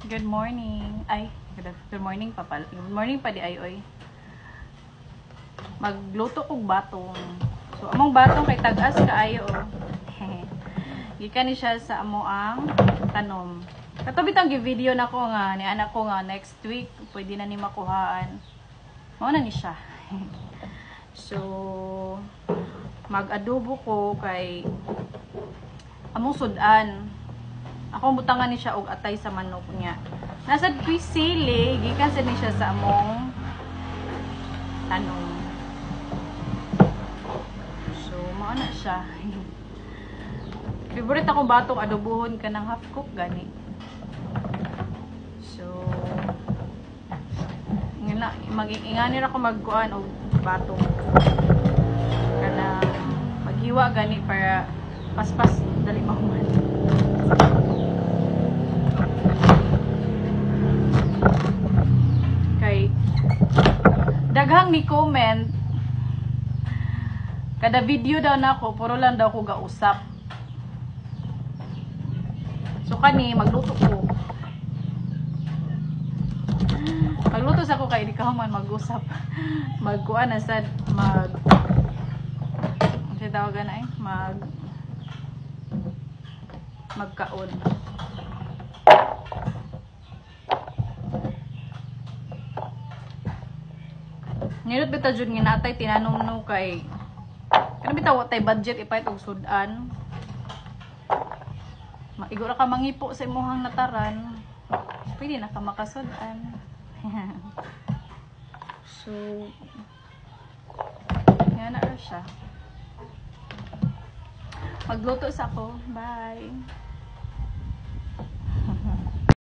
Good morning. Ay, good morning pa pala. Good morning pa di ay oy. Magluto kog batong. So among batong kay tag-as kaayo oh. Gikan ni siya sa amo ang tanom. Kato bitang gi-video na ko nga ni anak ko nga next week pwede na ni makuhaan. Mao na ni siya. So mag-adobo ko kay among sudan. Ako butangan ni siya og atay sa manok niya. Nasa sili, gikan sa ni siya sa among tanong. So, mao na siya. Favorite akong batong adobohon ka ng half cook gani. So, ingani ra ko magkuan og batong. Kana maghiwa gani para paspas dali mahuman. Daghang ni comment kada video daw nako puro lang daw ko gausap. So kani magluto ko. Magluto sa ko kay di ka man mag-usap. Magkuan na sad ano tawagan na magkaon. Nilot bitaw jud nga natay tinanom no kay kana bitaw tay budget ipait og sudan. Maigura ka mangipo sa imong nataran. Pwede na ka makasudan. So yan na siya. Magluto sa ako. Bye.